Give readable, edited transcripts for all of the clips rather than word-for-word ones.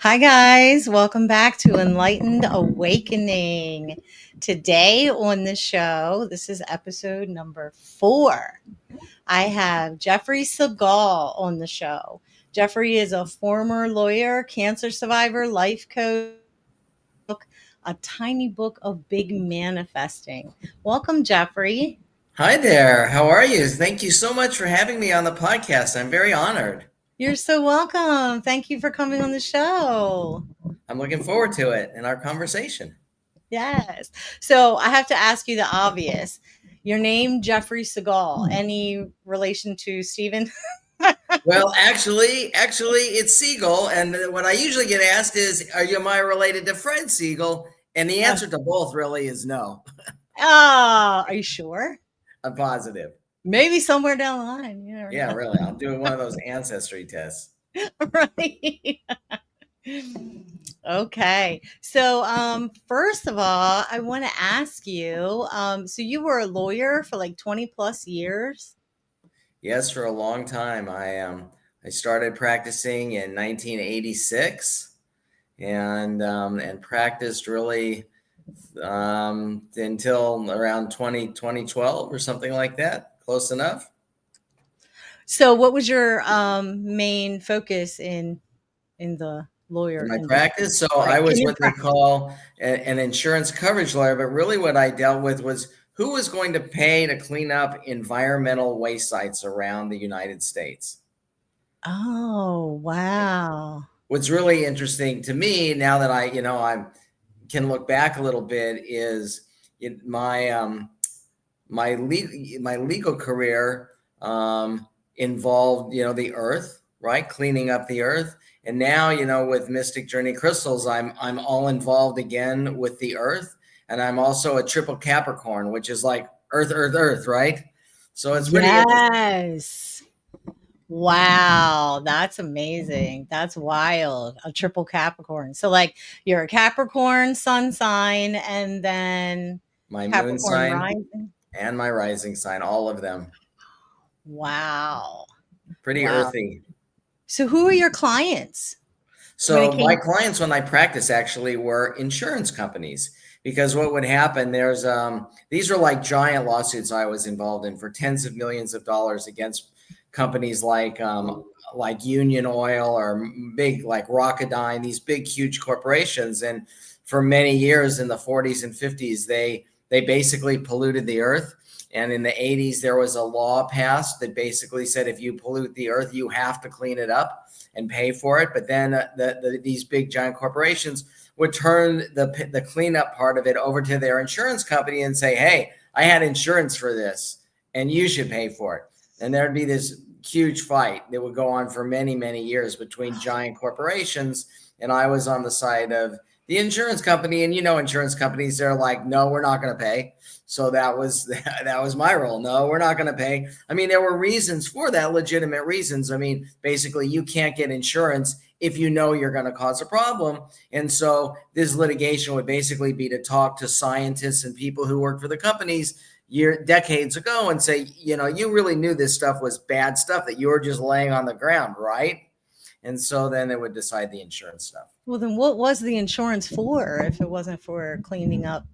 Hi, guys. Welcome back to Enlightened Awakening. Today on the show, this is episode number 4. I have Jeffrey Segal on the show. Jeffrey is a former lawyer, cancer survivor, life coach, a tiny book of big manifesting. Welcome, Jeffrey. Hi there. How are you? Thank you so much for having me on the podcast. I'm very honored. You're so welcome. Thank you for coming on the show. I'm looking forward to it and our conversation. Yes. So I have to ask you the obvious. Your name, Jeffrey Segal. Any relation to Steven? Well, actually, it's Siegel, and what I usually get asked is, am I related to Fred Siegel? And the answer to both really is no. Oh, are you sure? I'm positive. Maybe somewhere down the line. You never Yeah, know. really. I'll do one of those ancestry tests. Right. Okay. So, first of all, I want to ask you, so you were a lawyer for like 20 plus years? Yes, for a long time. I started practicing in 1986 and practiced really until around 2012 or something like that. Close enough. So what was your main focus in the In lawyer my industry? practice, so I Right. In was your what they practice. call an insurance coverage lawyer, but really what I dealt with was who was going to pay to clean up environmental waste sites around the United States. Oh, wow. What's really interesting to me now that I can look back a little bit is my legal career involved the earth, right, cleaning up the earth, and now with Mystic Journey Crystals, I'm all involved again with the earth, and I'm also a triple Capricorn, which is like earth, earth, earth, right? So it's pretty interesting. Yes. Wow, that's amazing. That's wild. A triple Capricorn. So like you're a Capricorn sun sign and then My moon Capricorn sign rising. and my rising sign, all of them Wow. pretty Wow. earthy. So who are your clients when it So my came? clients when I practice actually were insurance companies, because what would happen, there's these are like giant lawsuits I was involved in for tens of millions of dollars against companies like Union Oil or big like Rocketdyne, these big huge corporations. And for many years in the 40s and 50s, they basically polluted the earth. And in the 80s, there was a law passed that basically said if you pollute the earth, you have to clean it up and pay for it. But then these big giant corporations would turn the cleanup part of it over to their insurance company and say, "Hey, I had insurance for this, and you should pay for it." And there'd be this huge fight that would go on for many, many years between giant corporations. And I was on the side of the insurance company, and insurance companies, they're like, "No, we're not going to pay." So that was that was my role. No, we're not going to pay. I mean, there were reasons for that, legitimate reasons. I mean, basically, you can't get insurance if you know you're going to cause a problem. And so this litigation would basically be to talk to scientists and people who work for the companies decades ago and say, you really knew this stuff was bad stuff that you were just laying on the ground, right? And so then they would decide the insurance stuff. Well, then what was the insurance for if it wasn't for cleaning up?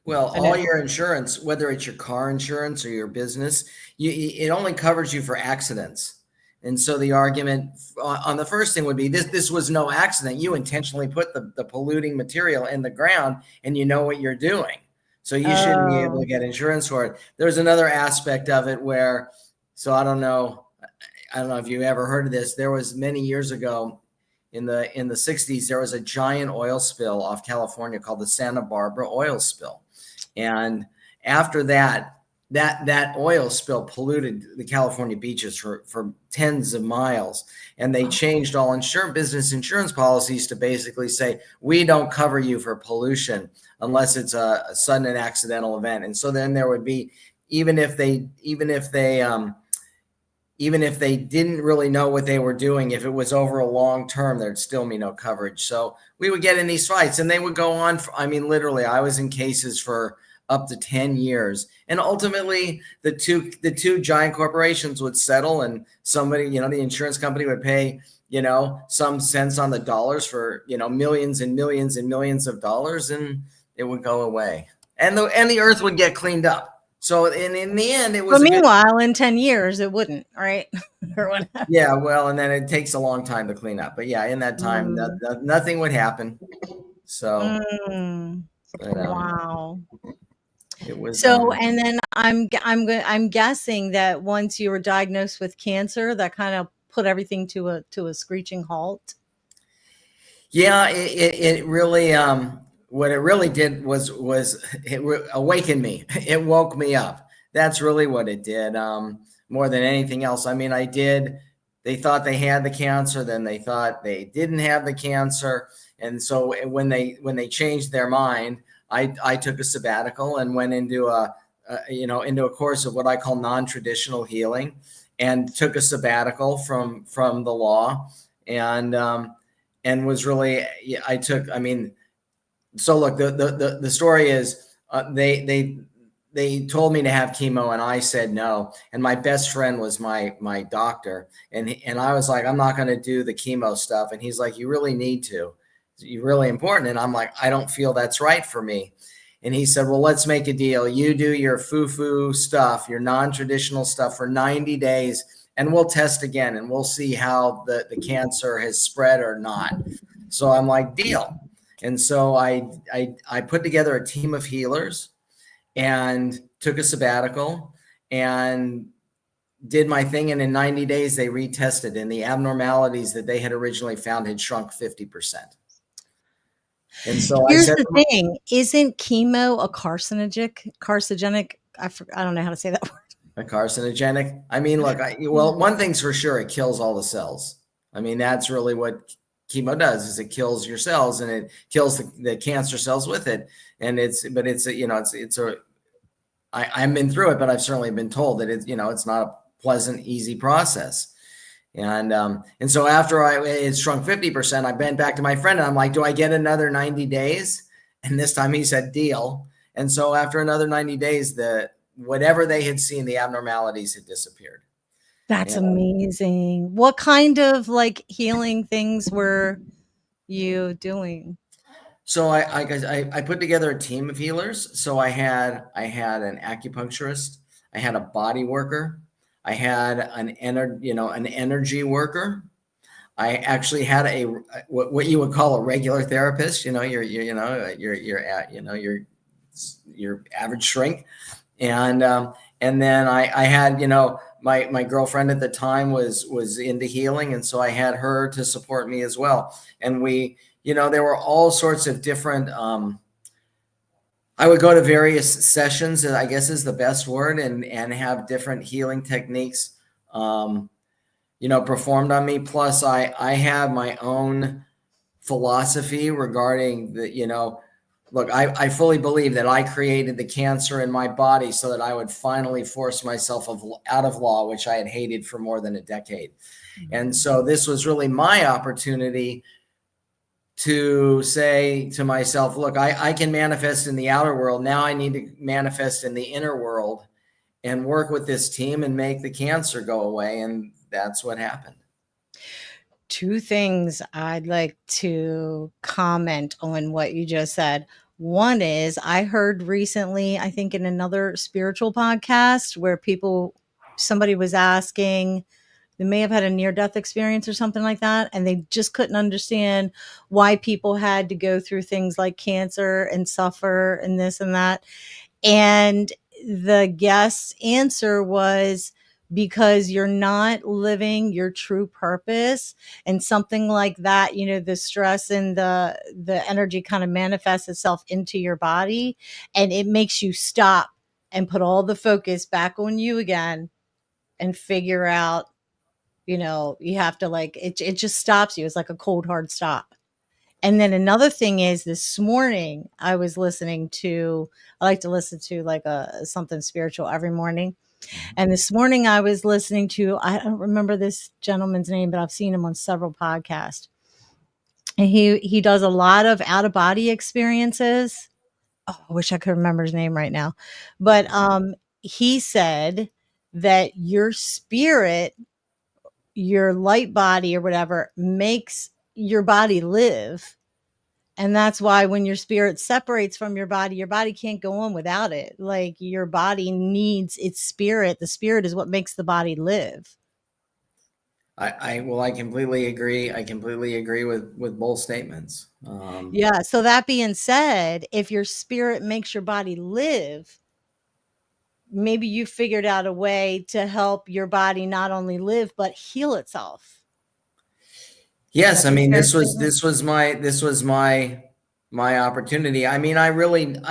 Well, I all know. your insurance, whether it's your car insurance or your business, it only covers you for accidents. And so the argument on the first thing would be this was no accident. You intentionally put the polluting material in the ground and you know what you're doing. So you shouldn't be able Oh, to get insurance for it. There's another aspect of it where, so I don't know if you ever heard of this. There was many years ago in the 60s, there was a giant oil spill off California called the Santa Barbara oil spill. And after that oil spill polluted the California beaches for tens of miles. And they changed all business insurance policies to basically say, we don't cover you for pollution unless it's a sudden and accidental event. And so then there would be, even if they didn't really know what they were doing, if it was over a long term, there'd still be no coverage. So we would get in these fights and they would go on. Literally, I was in cases for up to 10 years. And ultimately, the two giant corporations would settle, and somebody, the insurance company would pay some cents on the dollars for, millions and millions and millions of dollars, and it would go away. And the earth would get cleaned up. So in the end, it But was a good. meanwhile, in 10 years, it wouldn't, right? Or whatever. Yeah, well, and then it takes a long time to clean up. But yeah, in that time, Mm. nothing would happen. So, Mm. but Wow. it was So, and then I'm guessing that once you were diagnosed with cancer, that kind of put everything to a screeching halt. yeah, it really what it really did was it awakened me. It woke me up. That's really what it did. More than anything else. I mean, they thought they had the cancer, then they thought they didn't have the cancer. And so when they changed their mind, I took a sabbatical and went into a course of what I call non-traditional healing, and took a sabbatical from the law, and was really, I mean, so look, the story is, they told me to have chemo, and I said no. And my best friend was my doctor, and I was like, I'm not going to do the chemo stuff. And he's like, you really need to. You're really important. And I'm like, I don't feel that's right for me. And he said, well, let's make a deal. You do your foo-foo stuff, your non-traditional stuff for 90 days, and we'll test again, and we'll see how the cancer has spread or not. So I'm like, deal. And so I put together a team of healers and took a sabbatical and did my thing. And in 90 days, they retested, and the abnormalities that they had originally found had shrunk 50%. And so I Here's said, the thing: isn't chemo a carcinogenic? I don't know how to say that word. a carcinogenic. I mean, look, well, one thing's for sure, it kills all the cells. I mean, that's really what chemo does, is it kills your cells, and it kills the cancer cells with it. And I've been through it, but I've certainly been told that it's not a pleasant, easy process. And so after it shrunk 50%, I bent back to my friend and I'm like, do I get another 90 days? And this time he said, deal. And so after another 90 days, whatever they had seen, the abnormalities had disappeared. That's And amazing. What kind of like healing things were you doing? so I put together a team of healers. So I had an acupuncturist, I had a body worker, I had an energy worker. I actually had what you would call a regular therapist. Your average shrink. And then I had, my girlfriend at the time was into healing, and so I had her to support me as well. And there were all sorts of different. I would go to various sessions, I guess is the best word, and have different healing techniques, performed on me. Plus, I have my own philosophy regarding look, I fully believe that I created the cancer in my body so that I would finally force myself out of law, which I had hated for more than a decade. And so this was really my opportunity to say to myself, look, I can manifest in the outer world. Now I need to manifest in the inner world and work with this team and make the cancer go away. And that's what happened. Two things I'd like to comment on what you just said. One is I heard recently, I think in another spiritual podcast, where somebody was asking, they may have had a near death experience or something like that, and they just couldn't understand why people had to go through things like cancer and suffer and this and that. And the guest's answer was, because you're not living your true purpose, and something like that, the stress and the energy kind of manifests itself into your body, and it makes you stop and put all the focus back on you again and figure out, you have to, like, it just stops you. It's like a cold hard stop. And then another thing is, this morning I was listening to, I like to listen to like something spiritual every morning. And this morning I was listening to, I don't remember this gentleman's name, but I've seen him on several podcasts. And he does a lot of out of body experiences. Oh, I wish I could remember his name right now. But he said that your spirit your light body or whatever makes your body live. And that's why when your spirit separates from your body can't go on without it. Like your body needs its spirit. The spirit is what makes the body live. I completely agree. I completely agree with both statements. Yeah. So that being said, if your spirit makes your body live, maybe you figured out a way to help your body not only live but heal itself. Yes, I That's a mean fair statement. this was my opportunity. I mean, I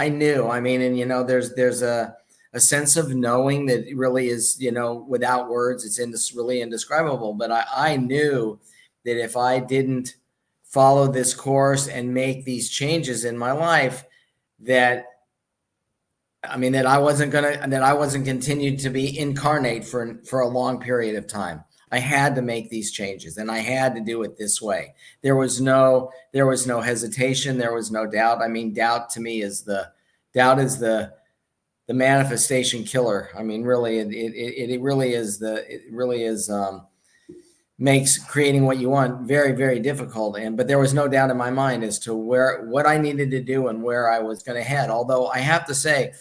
knew. I mean, and there's a sense of knowing that really is, without words, it's really indescribable. But I knew that if I didn't follow this course and make these changes in my life, that I mean that I wasn't continued to be incarnate for a long period of time. I had to make these changes and I had to do it this way. There was no hesitation, there was no doubt. I mean, doubt is the manifestation killer. I mean, really it really is makes creating what you want very, very difficult. But there was no doubt in my mind as to what I needed to do and where I was going to head. Although I have to say,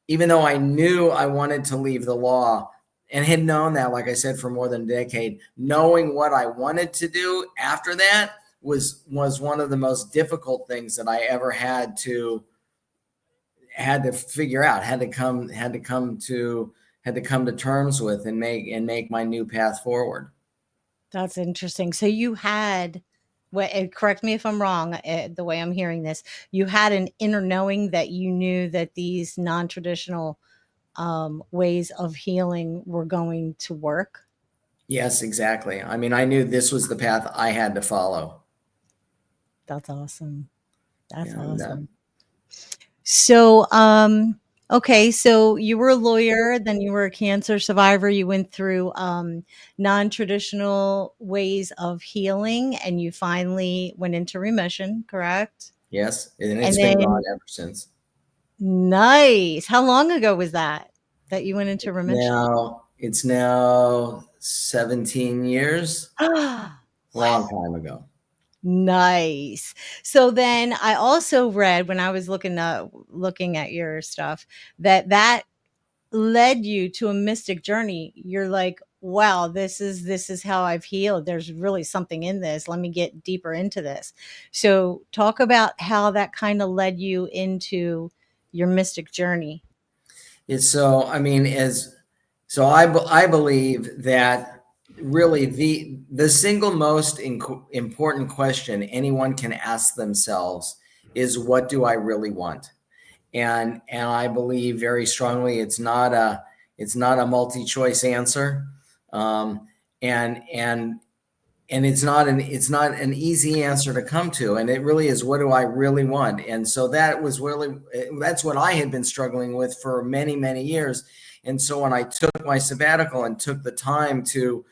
even though I knew I wanted to leave the law and had known that, like I said, for more than a decade, knowing what I wanted to do after that was one of the most difficult things that I ever had to figure out, had to come to terms with and make my new path forward. That's interesting. So you had, well, correct me if I'm wrong, the way I'm hearing this, you had an inner knowing that you knew that these non-traditional ways of healing were going to work. Yes, exactly. I mean, I knew this was the path I had to follow. That's awesome. That's And awesome. So, okay, so you were a lawyer, then you were a cancer survivor. You went through non-traditional ways of healing, and you finally went into remission, correct? yes, and And it's been gone then, ever since. nice. How long ago was that that you went into remission? It's now 17 years, long time ago. Nice. So then I also read when I was looking at your stuff that led you to a mystic journey. You're like, wow, this is how I've healed. There's really something in this. Let me get deeper into this. So talk about how that kind of led you into your mystic journey. It's so, I mean, I believe that really the single most important question anyone can ask themselves is, what do I really want? And I believe very strongly it's not a multi-choice answer. Um, and it's not an easy answer to come to, and it really is, what do I really want? And so that's what I had been struggling with for many, many years. And so when I took my sabbatical and took the time to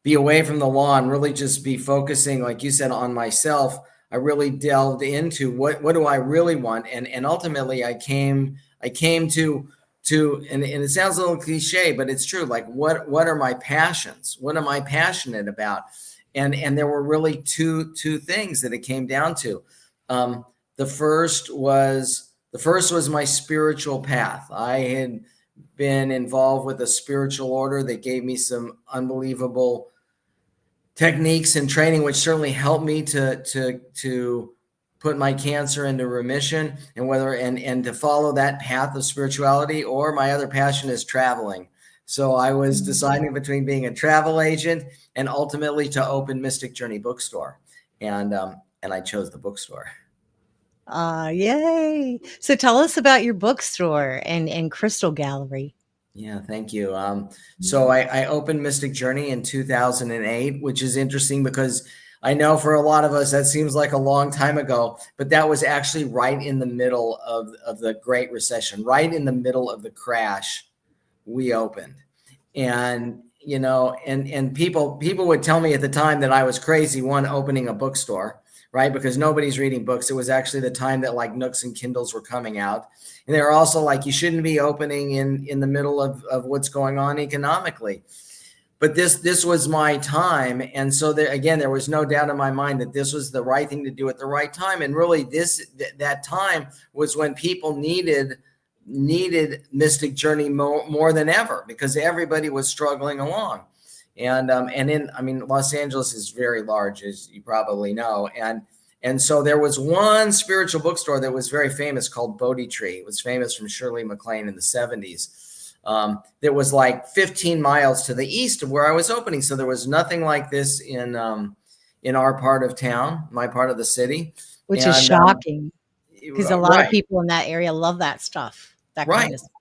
be away from the law and really just be focusing, like you said, on myself, I really delved into what do I really want. And ultimately I came to and it sounds a little cliche, but it's true. Like, what are my passions? What am I passionate about? And there were really two things that it came down to. Um, the first was my spiritual path. I had been involved with a spiritual order that gave me some unbelievable techniques and training, which certainly helped me to put my cancer into remission, and to follow that path of spirituality. Or my other passion is traveling. So I was deciding between being a travel agent and ultimately to open Mystic Journey bookstore, and I chose the bookstore. Yay. So tell us about your bookstore and Crystal Gallery. Yeah, thank you. So I opened Mystic Journey in 2008, which is interesting because I know for a lot of us that seems like a long time ago, but that was actually right in the middle of the Great Recession, right in the middle of the crash. We opened, and and people would tell me at the time that I was crazy, one, opening a bookstore, right? Because nobody's reading books. It was actually the time that like Nooks and Kindles were coming out. And they were also like, you shouldn't be opening in the middle of what's going on economically. but this was my time, and so there again, there was no doubt in my mind that this was the right thing to do at the right time. And really, that time was when people needed Mystic Journey more than ever, because everybody was struggling along. And in, I mean, Los Angeles is very large, as you probably know, and so there was one spiritual bookstore that was very famous called Bodhi Tree. It was famous from Shirley MacLaine in the 70s. That was like 15 miles to the east of where I was opening. So there was nothing like this in our part of town, my part of the city. Which is And shocking because a lot of right, people in that area love that stuff, that right. kind of stuff.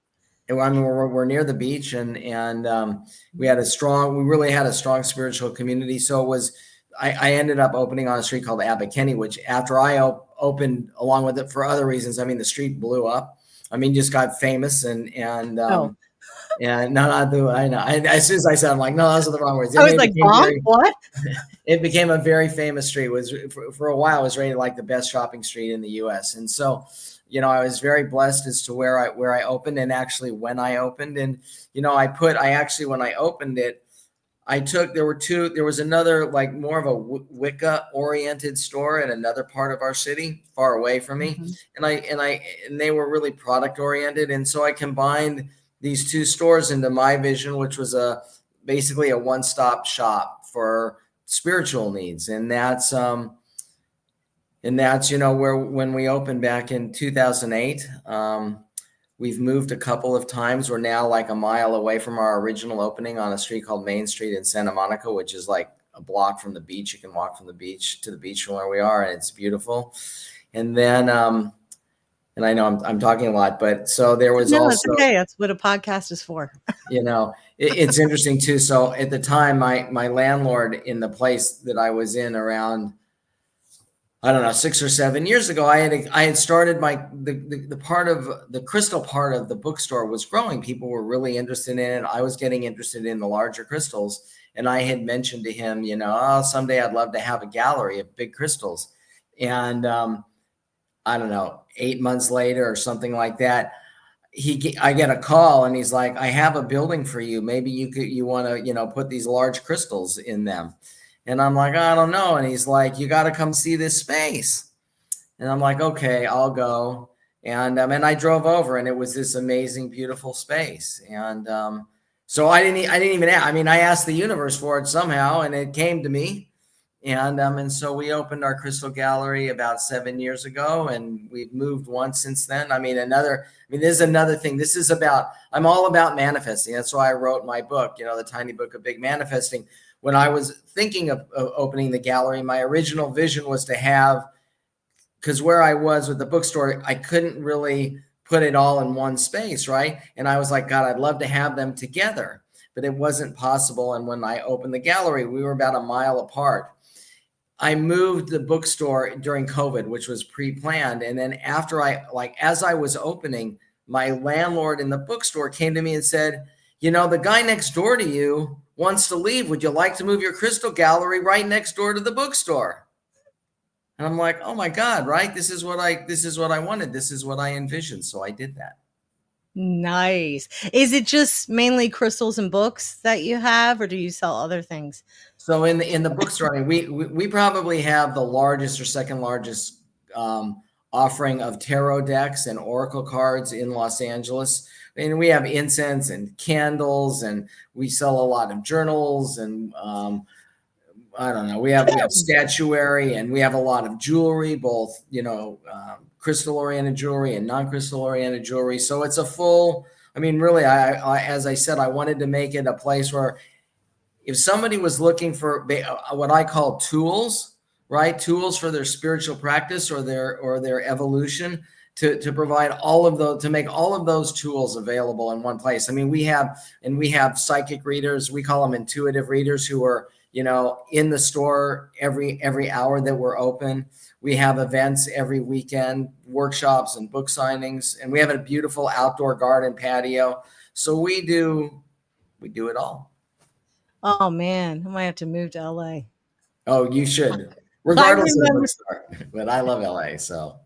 I mean, we're near the beach, and we really had a strong spiritual community. So it was, I ended up opening on a street called Abercrombie, which after I opened along with it for other reasons, I mean, the street blew up. I mean, just got famous, Oh, and no, I know. As soon as I said, I'm like, no, those are the wrong words. I was like, bomb? What? It became a very famous street. It was for a while, it was rated like the best shopping street in the U.S. And so, I was very blessed as to where I opened, and actually when I opened. And I actually, when I opened it, there was another, like, more of a Wicca oriented store in another part of our city, far away from me. Mhm. And they were really product oriented. And so I combined these two stores into my vision, which was basically a one-stop shop for spiritual needs. And that's where, when we opened back in 2008, we've moved a couple of times. We're now like a mile away from our original opening on a street called Main Street in Santa Monica, which is like a block from the beach. You can walk from the beach to the beach from where we are, and it's beautiful. And then, and I know I'm talking a lot, but so there was No, it's also, okay. That's what a podcast is for. it's interesting too. So at the time, my landlord in the place that I was in around, I don't know, 6 or 7 years ago, I had started the part of the crystal part of the bookstore was growing. People were really interested in it. I was getting interested in the larger crystals, and I had mentioned to him, oh, someday I'd love to have a gallery of big crystals. And I don't know, 8 months later or something like that, I get a call, and he's like, I have a building for you. Maybe you want to, put these large crystals in them. And I'm like, I don't know. And he's like, you got to come see this space. And I'm like, okay, I'll go. And I drove over, and it was this amazing, beautiful space. And so I didn't even ask. I mean, I asked the universe for it somehow, and it came to me. And so we opened our crystal gallery about 7 years ago, and we've moved once since then. This is another thing. I'm all about manifesting. That's why I wrote my book, The Tiny Book of Big Manifesting. When I was thinking of opening the gallery, my original vision was to have, because where I was with the bookstore, I couldn't really put it all in one space, right? And I was like, God, I'd love to have them together, but it wasn't possible. And when I opened the gallery, we were about a mile apart. I moved the bookstore during COVID, which was pre-planned. And then as I was opening, my landlord in the bookstore came to me and said, the guy next door to you wants to leave. Would you like to move your crystal gallery right next door to the bookstore? And I'm like, oh my God, right? This is what I wanted. This is what I envisioned. So I did that. Nice. Is it just mainly crystals and books that you have, or do you sell other things? So in the bookstore, I mean, we probably have the largest or second largest offering of tarot decks and oracle cards in Los Angeles. And we have incense and candles, and we sell a lot of journals, and I don't know. We have statuary, and we have a lot of jewelry, both crystal oriented jewelry and non-crystal oriented jewelry. So it's a full. I mean, really, I as I said, I wanted to make it a place where, if somebody was looking for what I call tools, right? Tools for their spiritual practice or their evolution, to provide all of those, to make all of those tools available in one place. I mean, we have psychic readers. We call them intuitive readers, who are, in the store every hour that we're open. We have events every weekend, workshops and book signings, and we have a beautiful outdoor garden patio. So we do it all. Oh man, I might have to move to LA. Oh, you should, I regardless of the remember. bookstore. But I love LA, so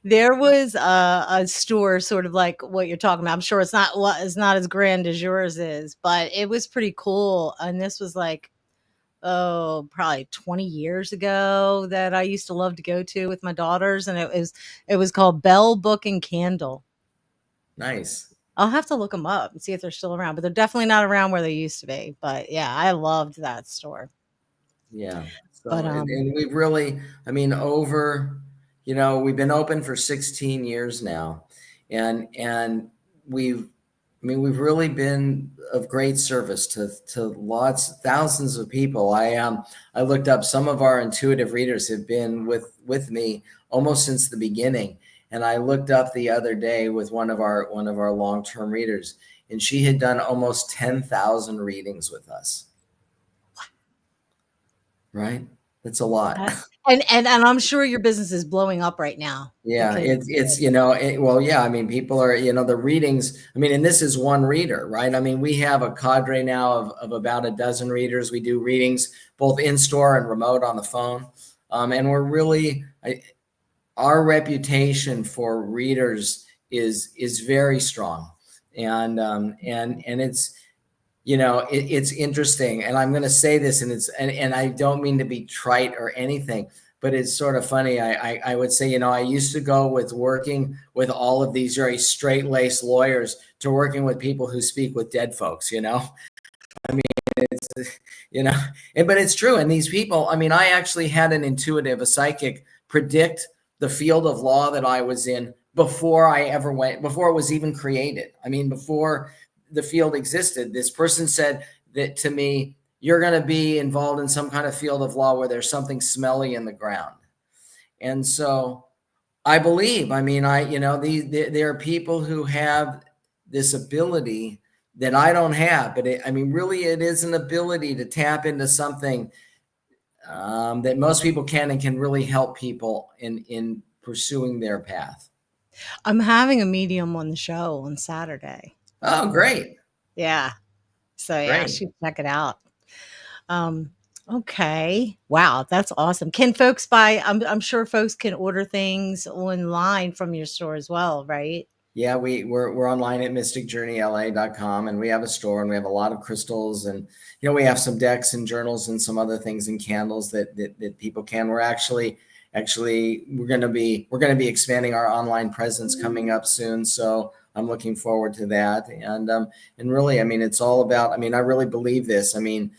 There was a store sort of like what you're talking about. I'm sure it's not as grand as yours is, but it was pretty cool. And this was like, oh, probably 20 years ago that I used to love to go to with my daughters, and it was called Bell Book and Candle. Nice. I'll have to look them up and see if they're still around, but they're definitely not around where they used to be. But yeah, I loved that store. Yeah. But So, and we've really, I mean, we've been open for 16 years now, and we've, I mean, we've really been of great service to thousands of people. I looked up some of our intuitive readers have been with me almost since the beginning, and I looked up the other day with one of our long-term readers, and she had done almost 10,000 readings with us. Right? That's a lot. that, and I'm sure your business is blowing up right now Yeah, because well, yeah, I mean, people are, the readings, I mean, and this is one reader, right? I mean, we have a cadre now of about a dozen readers. We do readings both in store and remote on the phone. And we're really, our reputation for readers is very strong. And it's interesting, and I'm going to say this, and I don't mean to be trite or anything, but it's sort of funny. I would say, I used to go with working with all of these very straight laced lawyers to working with people who speak with dead folks. I mean, it's but it's true. And these people, I mean, I actually had an intuitive, a psychic, predict the field of law that I was in before it was even created. I mean, before the field existed, this person said that to me, you're going to be involved in some kind of field of law where there's something smelly in the ground. And so I believe, I mean, there are people who have this ability that I don't have, but I mean, really, it is an ability to tap into something that most people can and can really help people in pursuing their path. I'm having a medium on the show on Saturday. Oh, great. Yeah. So yeah, Great. should check it out. Um, okay. Wow, that's awesome. Can folks buy I'm sure folks can order things online from your store as well, right? Yeah, we're online at mysticjourneyla.com, and we have a store, and we have a lot of crystals, and we have some decks and journals and some other things and candles that people can. We're actually we're going to be expanding our online presence coming up soon, so I'm looking forward to that. And really, I mean, it's all about, I mean, I really believe this. I mean,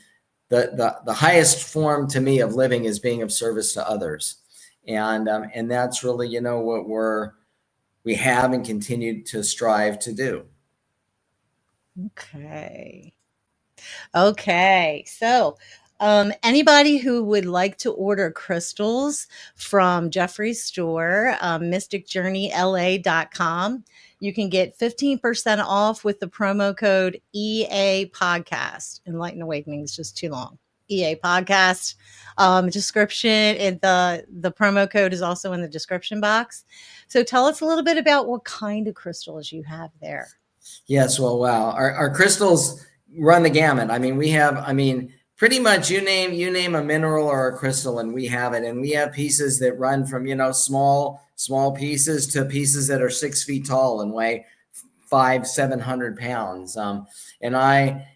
the highest form to me of living is being of service to others, and that's really, what we have and continue to strive to do. Okay. Okay. So, anybody who would like to order crystals from Jeffrey's store, mysticjourneyla.com, you can get 15% off with the promo code EA Podcast. Enlightened Awakening is just too long. EA Podcast. Description and the promo code is also in the description box. So tell us a little bit about what kind of crystals you have there. Yes, well, wow. Our crystals run the gamut. I mean, pretty much you name a mineral or a crystal, and we have it. And we have pieces that run from, small pieces to pieces that are 6 feet tall and weigh 700 pounds. And I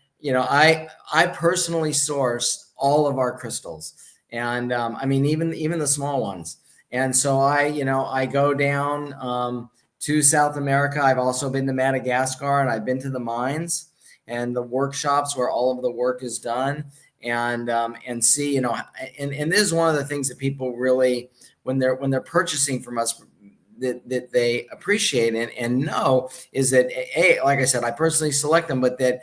personally source all of our crystals, and I mean, even the small ones. And so I go down to South America. I've also been to Madagascar, and I've been to the mines and the workshops where all of the work is done, and see, and this is one of the things that people really, when they're purchasing from us, that they appreciate and know, is that, like I said, I personally select them, but that,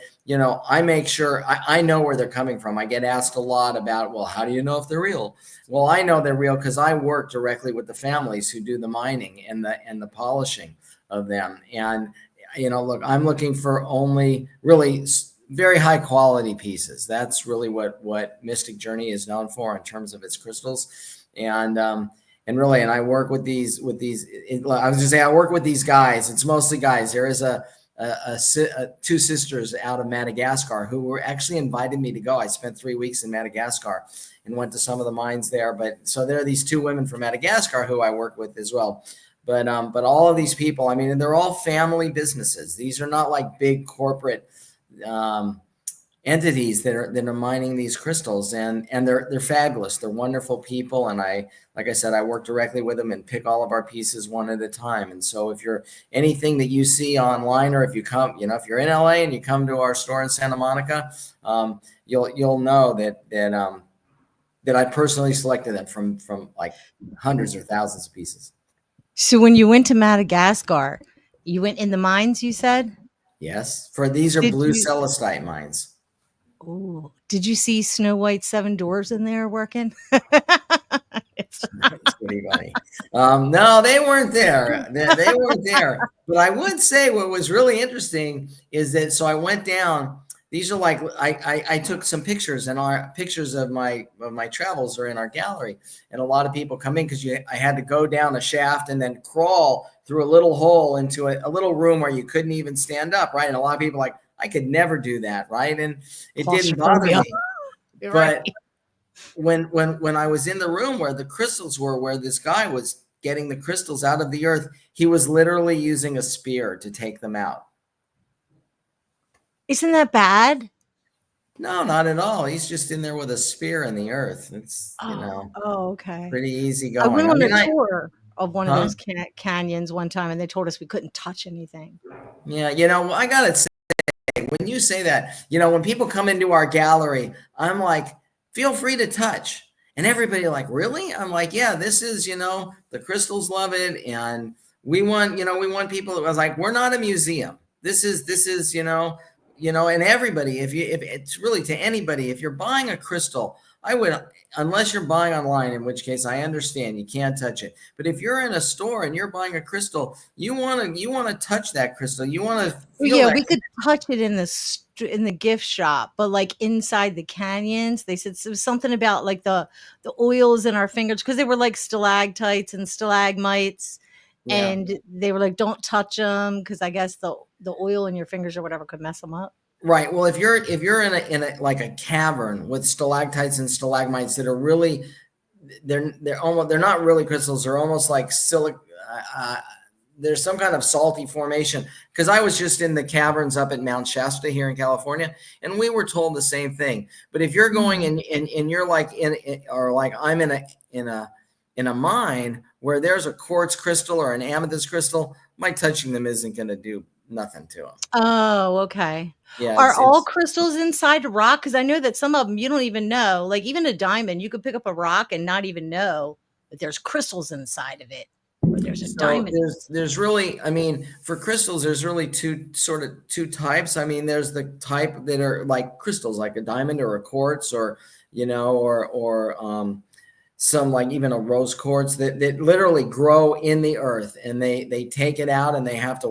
I make sure I know where they're coming from. I get asked a lot about, well, how do you know if they're real? Well, I know they're real because I work directly with the families who do the mining and the polishing of them. And, look, I'm looking for only really very high quality pieces. That's really what Mystic Journey is known for in terms of its crystals. And really, and I work with these. I was just saying, I work with these guys. It's mostly guys. There is two sisters out of Madagascar who were actually invited me to go. I spent 3 weeks in Madagascar and went to some of the mines there. But so there are these two women from Madagascar who I work with as well. But all of these people, I mean, and they're all family businesses. These are not like big corporate um, entities that are mining these crystals, and they're fabulous. They're wonderful people, and like I said, I work directly with them and pick all of our pieces one at a time. And so if you're anything that you see online, or if you come, if you're in LA and you come to our store in Santa Monica, you'll know that I personally selected them from like hundreds or thousands of pieces. So when you went to Madagascar, you went in the mines, you said? Yes, for these are Did blue you celestite mines. Oh, did you see Snow White's 7 doors in there working? It's It's pretty funny. No, they weren't there. They weren't there. But I would say what was really interesting is that so I went down. These are like I took some pictures, and our pictures of my travels are in our gallery. And a lot of people come in because I had to go down a shaft and then crawl through a little hole into a little room where you couldn't even stand up, right? And a lot of people are like, I could never do that, right? And it didn't bother claustrophobia. me. You're right. But when I was in the room where the crystals were, where this guy was getting the crystals out of the earth, he was literally using a spear to take them out. Isn't that bad? No, not at all. He's just in there with a spear in the earth. It's, Oh, okay. pretty easy I going. went I on a mean, tour of one of huh? those canyons one time, and they told us we couldn't touch anything. Yeah, I got to say, when you say that, when people come into our gallery, I'm like, feel free to touch. And everybody like, really? I'm like, yeah, this is, the crystals love it. And we want people. I was like, we're not a museum. This is, and everybody, if it's really to anybody, if you're buying a crystal, I would, unless you're buying online, in which case I understand you can't touch it. But if you're in a store and you're buying a crystal, you want to touch that crystal. You want to Well, feel yeah, that. we could touch it in in the gift shop, but like inside the canyons, they said it was something about like the oils in our fingers because they were like stalactites and stalagmites, Yeah. and they were like, "Don't touch them," because I guess the oil in your fingers or whatever could mess them up. Right. Well, if you're in a like a cavern with stalactites and stalagmites that are really, they're not really crystals. They're almost like silic. Uh, there's some kind of salty formation, because I was just in the caverns up at Mount Shasta here in California, and we were told the same thing. But if you're going Mm. and you're like or like I'm in a mine where there's a quartz crystal or an amethyst crystal, my touching them isn't going to do nothing to them. Oh, okay. Yeah, Are all it's crystals inside a rock? Because I know that some of them you don't even know. Like even a diamond, you could pick up a rock and not even know that there's crystals inside of it, or there's a So diamond inside. there's really, I mean, for crystals, there's really two types. I mean, there's the type that are like crystals, like a diamond or a quartz, or some like even a rose quartz that literally grow in the earth, and they take it out and they have to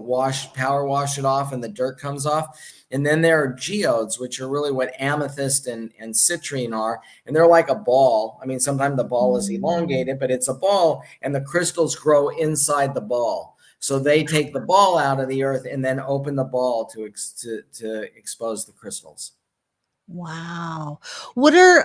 power wash it off, and the dirt comes off. And then there are geodes, which are really what amethyst and citrine are, and they're like a ball. I mean, sometimes the ball is Mm. elongated, but it's a ball, and the crystals grow inside the ball. So they take the ball out of the earth and then open the ball to expose the crystals. Wow. What are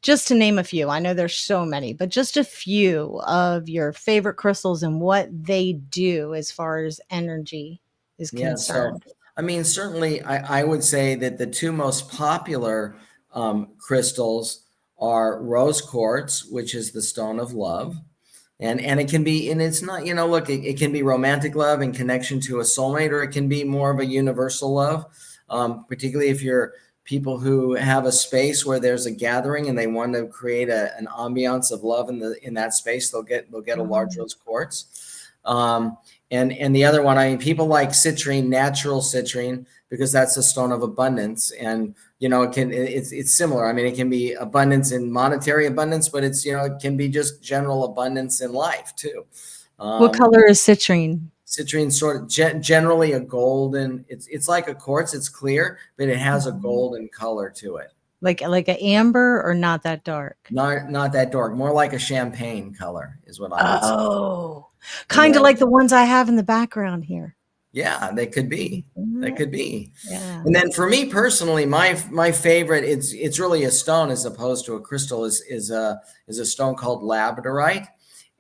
just to name a few? I know there's so many, but just a few of your favorite crystals and what they do as far as energy is Yeah, so concerned. I mean, certainly, I would say that the two most popular crystals are rose quartz, which is the stone of love, and it can be, and it's not, look, it can be romantic love in connection to a soulmate, or it can be more of a universal love, particularly if you're people who have a space where there's a gathering and they want to create an ambiance of love in that space. They'll get a large Um, rose quartz. And the other one, I mean, people like citrine, natural citrine, because that's a stone of abundance. And it's similar. I mean, it can be abundance in monetary abundance, but it can be just general abundance in life too. what um color is citrine? Citrine sort of generally a golden, it's like a quartz. It's clear, but it has a Mhm. golden color to it. Like a amber or not that dark? Not that dark, more like a champagne color is what I would say. Oh, And kind of then like the ones I have in the background here. yeah, they could be. That Mhm. could be. Yeah. And then for me personally, my favorite, it's really a stone as opposed to a crystal, is a stone called labradorite.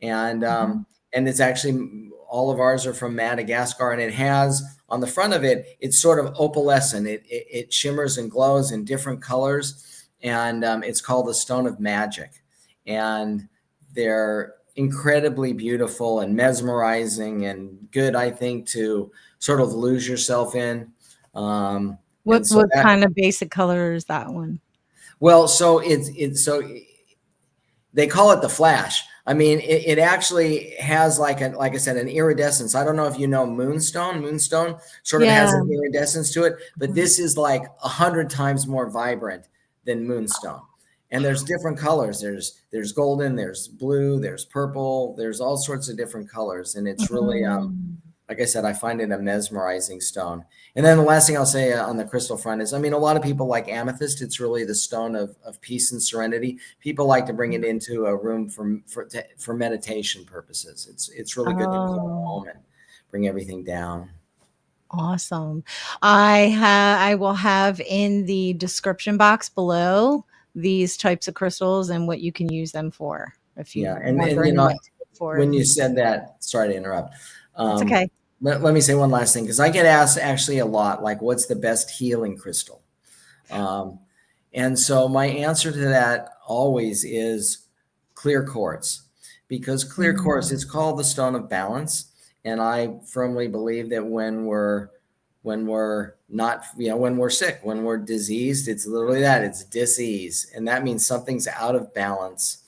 And Mhm. and it's actually all of ours are from Madagascar, and it has on the front of it, it's sort of opalescent. It shimmers and glows in different colors, and it's called the Stone of Magic, and they're incredibly beautiful and mesmerizing and good, I think, to sort of lose yourself in. And so What that kind of basic color is that one? well, so it's so they call it the flash. I mean, it actually has like I said, an iridescence. I don't know if you know moonstone. Moonstone sort of has Yeah. an iridescence to it, but Mhm. this is like 100 times more vibrant than moonstone. And there's different colors. There's golden, there's blue, there's purple, there's all sorts of different colors, and it's really Mm. like I said, I find it a mesmerizing stone. And then the last thing I'll say on the crystal front is, I mean, a lot of people like amethyst. It's really the stone of peace and serenity. People like to bring it into a room for meditation purposes. It's really good to Oh. calm and bring everything down. Awesome. I will have in the description box below these types of crystals and what you can use them for if Yeah, you're and you wondering know, what to look for. when you said that, sorry to interrupt. It's Um, okay. let me say one last thing because I get asked actually a lot, like, what's the best healing crystal? Um, and so my answer to that always is clear quartz, because clear quartz Mm. is called the stone of balance. And I firmly believe that when we're not, when we're sick, when we're diseased, it's literally that, it's disease. And that means something's out of balance.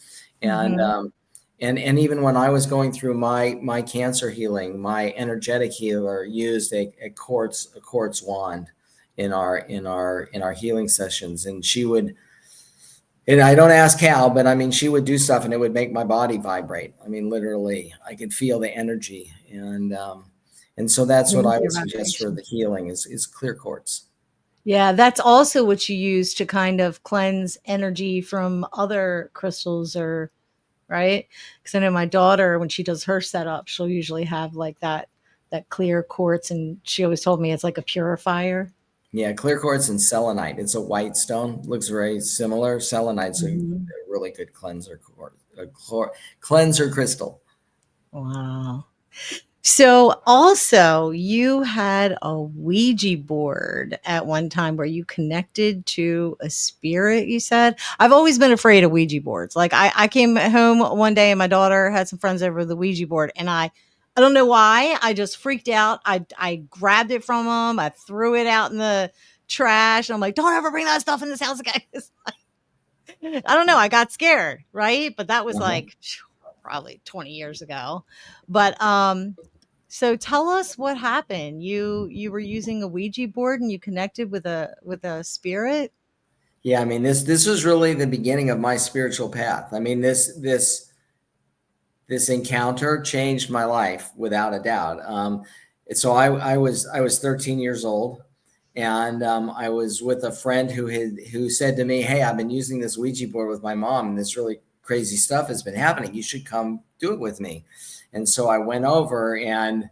And, Mhm. and even when I was going through my cancer healing, my energetic healer used a quartz wand in our healing sessions, and she would, and I don't ask how, but I mean she would do stuff and it would make my body vibrate. I mean literally I could feel the energy, and so that's what Change I your would suggest for vibration. the healing is clear quartz. Yeah, that's also what you use to kind of cleanse energy from other crystals or right? Because I know my daughter, when she does her setup, she'll usually have like that clear quartz, and she always told me it's like a purifier. Yeah, clear quartz and selenite. It's a white stone, looks very similar. Selenite's a Mhm. really good cleanser crystal. Wow. So also you had a Ouija board at one time where you connected to a spirit, you said. I've always been afraid of Ouija boards. Like I came home one day and my daughter had some friends over the Ouija board and I don't know why. I just freaked out. I grabbed it from them. I threw it out in the trash. And I'm like, don't ever bring that stuff in this house again. I don't know. I got scared, right? But that was Uh-huh. like probably 20 years ago. But so tell us what happened. You were using a Ouija board and you connected with a spirit? Yeah, I mean this was really the beginning of my spiritual path. I mean this encounter changed my life without a doubt. So I was 13 years old, and I was with a friend who said to me, "Hey, I've been using this Ouija board with my mom, and this really crazy stuff has been happening. You should come do it with me." And so I went over and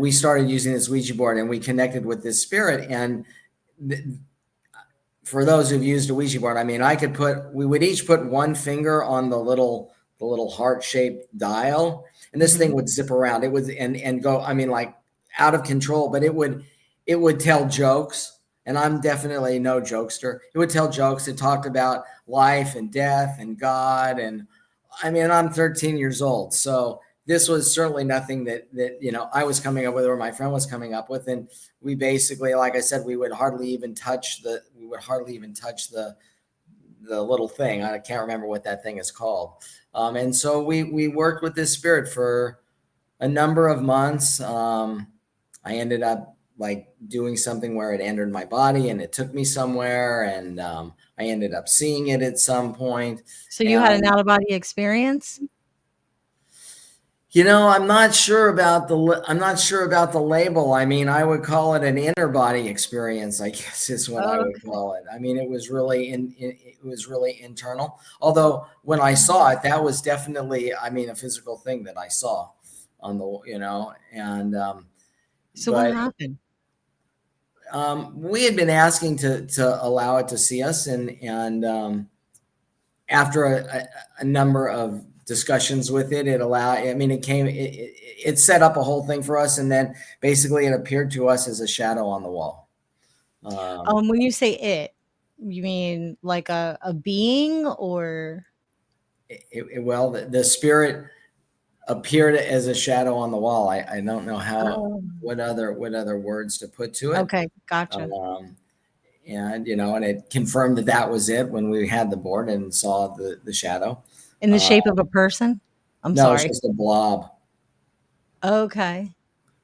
we started using this Ouija board, and we connected with this spirit. And th- for those who've used a Ouija board, I mean, we would each put one finger on the little heart shaped dial, and this thing Mhm. would zip around. It would and go. I mean, like out of control, but it would tell jokes. And I'm definitely no jokester. It would tell jokes. It talked about life and death and God, and I mean, I'm 13 years old, so this was certainly nothing that I was coming up with or my friend was coming up with, and we basically, like I said, we would hardly even touch the little thing. I can't remember what that thing is called. And so we worked with this spirit for a number of months. I ended up like doing something where it entered my body and it took me somewhere, and I ended up seeing it at some point. So you had an And out of body experience? I'm not sure about the label. I mean, I would call it an inner body experience, I guess is what I Oh, would okay. call it. I mean, it was really internal. Although when I saw it, that was definitely, I mean, a physical thing that I saw on and So what but happened? we had been asking to allow it to see us, and after a number of discussions with it. It allowed, I mean, it set up a whole thing for us. And then basically it appeared to us as a shadow on the wall. When you say it, you mean like a being or Well, the spirit appeared as a shadow on the wall. I don't know how, oh, what other words to put to it. okay, gotcha. Um, and and it confirmed that that was it when we had the board and saw the shadow. In the Uh, shape of a person? I'm no, it's sorry. just a blob, Okay.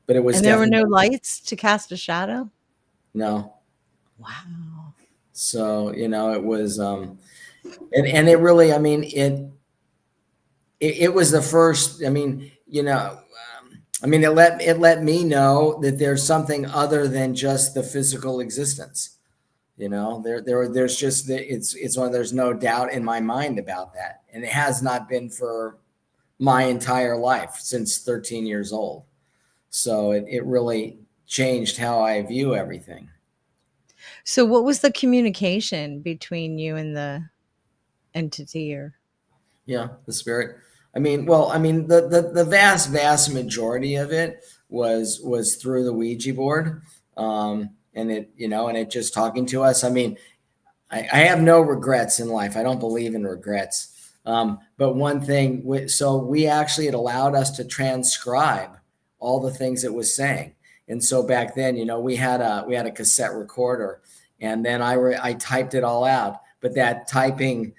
but it was And there were no definitely lights to cast a shadow? no. Wow. So it was, and it really, I mean, it was the first. I mean, I mean, it let me know that there's something other than just the physical existence. There's just it's one. There's no doubt in my mind about that, and it has not been for my entire life since 13 years old. So it really changed how I view everything. So what was the communication between you and the entity or Yeah, the spirit. I mean, well, I mean, the vast majority of it was through the Ouija board, and it just talking to us. I mean, I have no regrets in life. I don't believe in regrets. But one thing, so we actually, it allowed us to transcribe all the things it was saying. And so back then, we had a cassette recorder, and then I typed it all out. But that typing,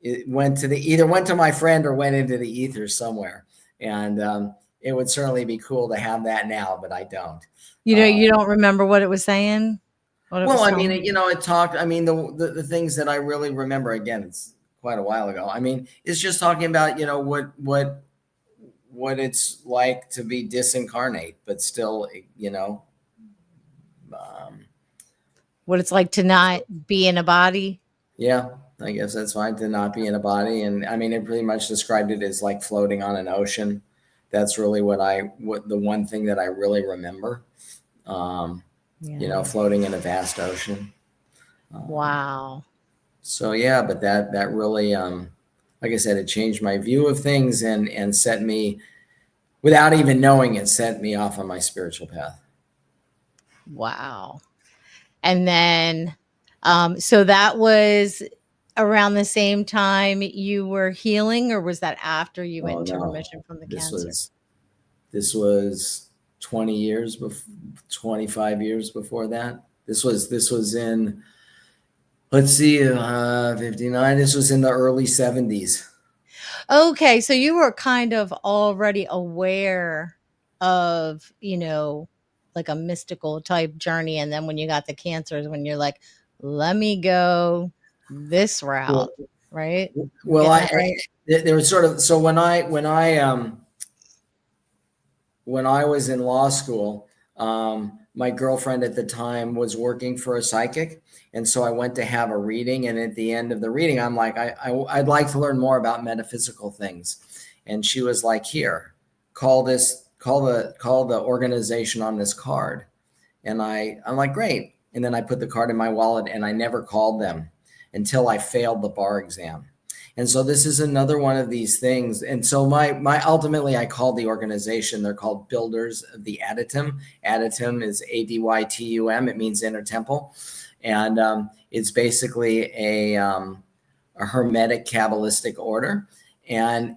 it either went to my friend or went into the ether somewhere. And it would certainly be cool to have that now, but I don't. you don't remember what it was saying? What it Well, was I mean, telling you? it talked. I mean, the things that I really remember, again, it's quite a while ago. I mean, it's just talking about what it's like to be disincarnate, but still, um, What it's like to not be in a body? yeah, I guess that's fine to not be in a body. And I mean, it pretty much described it as like floating on an ocean. That's really what the one thing that I really remember. Um, Yeah. floating in a vast ocean. Um, Wow. So yeah, but that really, like I said, it changed my view of things and set me, without even knowing it, set me off on my spiritual path. Wow. And then so that was around the same time you were healing, or was that after you went Oh into no, remission from the this cancer? was this was 20 years before, 25 years before that. This was in, let's see, 59. This was in the early 70s. Okay, so you were kind of already aware of, like a mystical type journey, and then when you got the cancers, when you're like, "Let me go this Well, route," right? Am I well, getting that right? there was sort of, so when I was in law school, my girlfriend at the time was working for a psychic. And so I went to have a reading. And at the end of the reading, I'm like, I'd like to learn more about metaphysical things. And she was like, here, call the organization on this card. And I'm like, great. And then I put the card in my wallet and I never called them until I failed the bar exam. And so this is another one of these things. And so my ultimately I called the organization. They're called Builders of the Adytum. Adytum is Adytum. It means inner temple, and it's basically a hermetic Kabbalistic order. And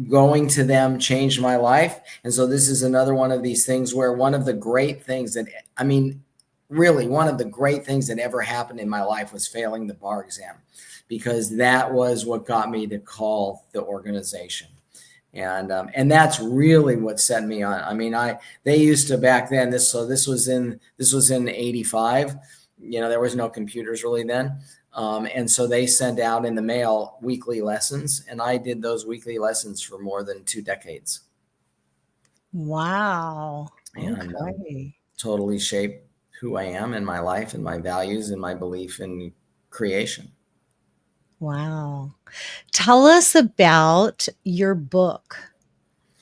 going to them changed my life. And so this is another one of these things where one of the great things that, I mean, really one of the great things that ever happened in my life was failing the bar exam, because that was what got me to call the organization. And that's really what set me on. I mean, they used to back then, this was in 85. There was no computers really then. And so they sent out in the mail weekly lessons, and I did those weekly lessons for more than 2 decades, Wow. and Okay. totally shaped who I am in my life and my values and my belief in creation. Wow. Tell us about your book.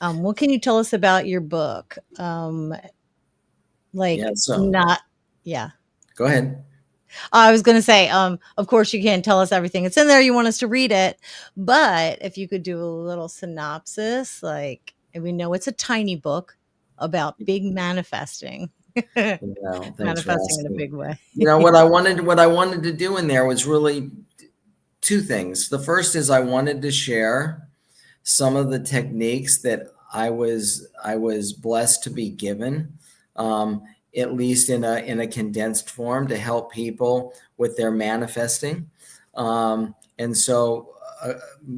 What can you tell us about your book? Yeah. Like So not yeah. go ahead. I was going to say, of course, you can't tell us everything. It's in there. You want us to read it. But if you could do a little synopsis, like, and we know it's a tiny book about big manifesting, Thanks for manifesting in a asking. big way. What I wanted to do in there was really two things. The first is I wanted to share some of the techniques that I was blessed to be given, um, at least in a condensed form, to help people with their manifesting. And so,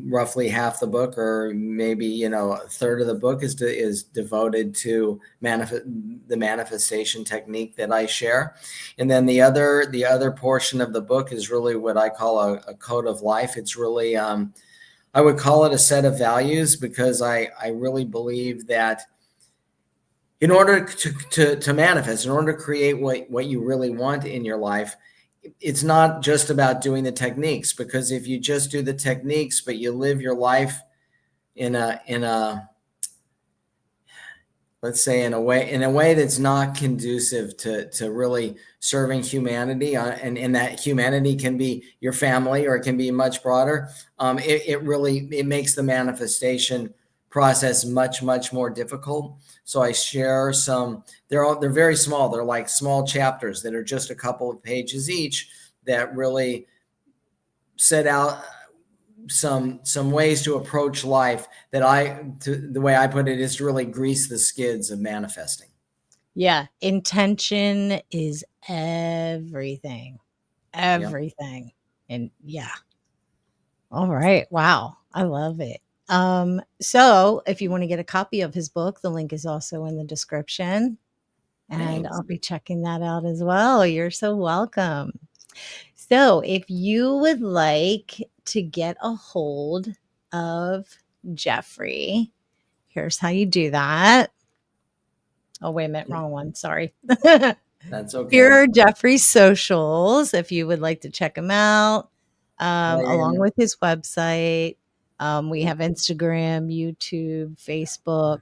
roughly half the book, or maybe a third of the book, is devoted to the manifestation technique that I share, and then the other portion of the book is really what I call a code of life. It's really I would call it a set of values, because I really believe that in order to manifest, in order to create what you really want in your life, it's not just about doing the techniques. Because if you just do the techniques, but you live your life in a let's say in a way that's not conducive to really serving humanity, and that humanity can be your family, or it can be much broader. It makes the manifestation process much more difficult. So I share some. They're very small. They're like small chapters that are just a couple of pages each, that really set out some ways to approach life, that the way I put it, is to really grease the skids of manifesting. Yeah. Intention is everything, Yeah. everything. And yeah. All right. Wow. I love it. So if you want to get a copy of his book, the link is also in the description. And Thanks. I'll be checking that out as well. You're so welcome. So, if you would like to get a hold of Jeffrey, here's how you do that. Oh, wait a minute, wrong one. Sorry. That's Here okay. are Jeffrey's socials if you would like to check him out, along And with his website. We have Instagram, YouTube, Facebook,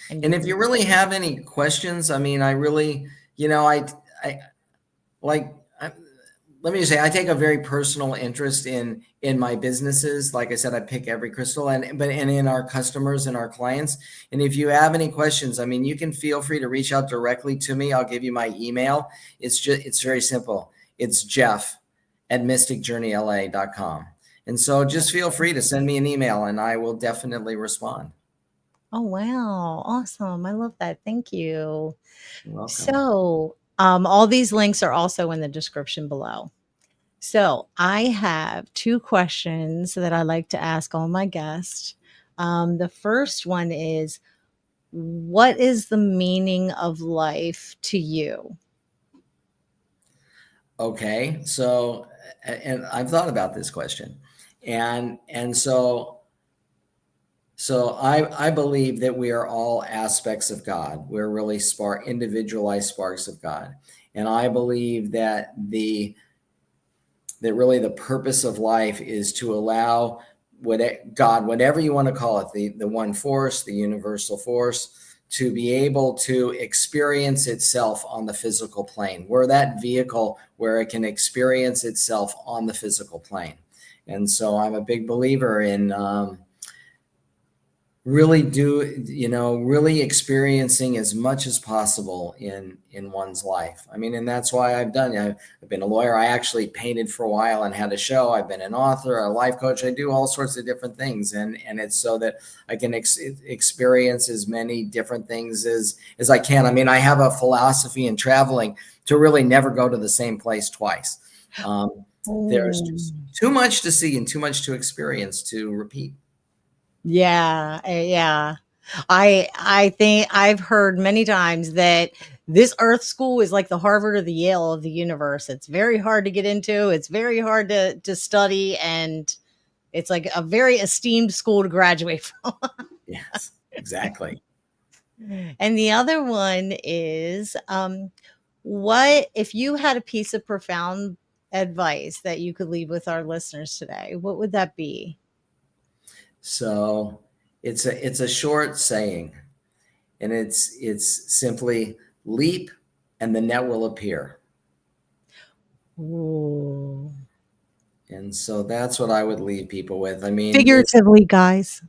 and and you if can you really have any questions, I mean, I really, I like I, let me just say, I take a very personal interest in my businesses. Like I said, I pick every crystal, and in our customers and our clients. And if you have any questions, I mean, you can feel free to reach out directly to me. I'll give you my email. It's very simple. It's Jeff at mysticjourneyla.com. And so just feel free to send me an email, and I will definitely respond. Oh, wow. Awesome. I love that. Thank you. You're welcome. So, all these links are also in the description below. So, I have two questions that I like to ask all my guests. The first one is, what is the meaning of life to you? Okay, so, and I've thought about this question, and so I believe that we are all aspects of God. We're really individualized sparks of God, and I believe that really the purpose of life is to allow God, whatever you want to call it, the one force, the universal force, to be able to experience itself on the physical plane. We're that vehicle where it can experience itself on the physical plane. And so I'm a big believer in really experiencing as much as possible in one's life. I mean, and that's why I've been a lawyer. I actually painted for a while and had a show. I've been an author, a life coach. I do all sorts of different things, and it's so that I can experience as many different things as I can. I mean, I have a philosophy in traveling to really never go to the same place twice. There's Oh, just too much to see and too much to experience to repeat. yeah, yeah. I think I've heard many times that this Earth school is like the Harvard or the Yale of the universe. It's very hard to get into. It's very hard to study, and it's like a very esteemed school to graduate from. Yes, exactly. And the other one is, what if you had a piece of profound advice that you could leave with our listeners today? What would that be? So it's a short saying, and it's simply leap and the net will appear. Ooh. And so that's what I would leave people with. I mean, it's Figuratively, guys.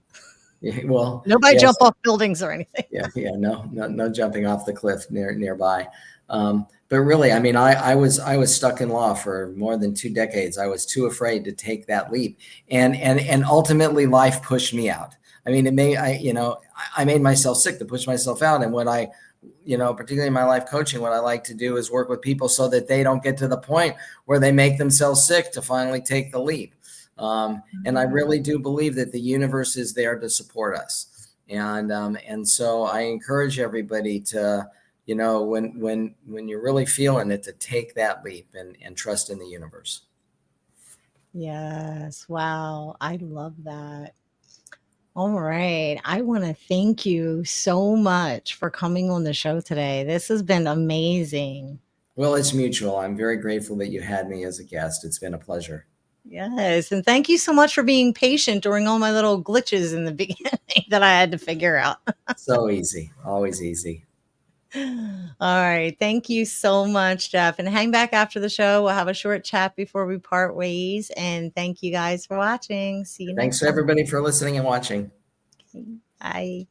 well, Nobody yes, jump off buildings or anything. yeah, no jumping off the cliff nearby. But really, I mean, I was stuck in law for more than 2 decades. I was too afraid to take that leap, and ultimately, life pushed me out. I mean, I made myself sick to push myself out. And what I, particularly in my life coaching, what I like to do is work with people so that they don't get to the point where they make themselves sick to finally take the leap. And I really do believe that the universe is there to support us. And so I encourage everybody to, when you're really feeling it, to take that leap and trust in the universe. Yes. Wow. I love that. All right. I want to thank you so much for coming on the show today. This has been amazing. Well, it's mutual. I'm very grateful that you had me as a guest. It's been a pleasure. Yes. And thank you so much for being patient during all my little glitches in the beginning that I had to figure out. So easy, always easy. All right. Thank you so much, Jeff. And hang back after the show. We'll have a short chat before we part ways. And thank you guys for watching. See you Thanks next to time. everybody for listening and watching. Okay. Bye.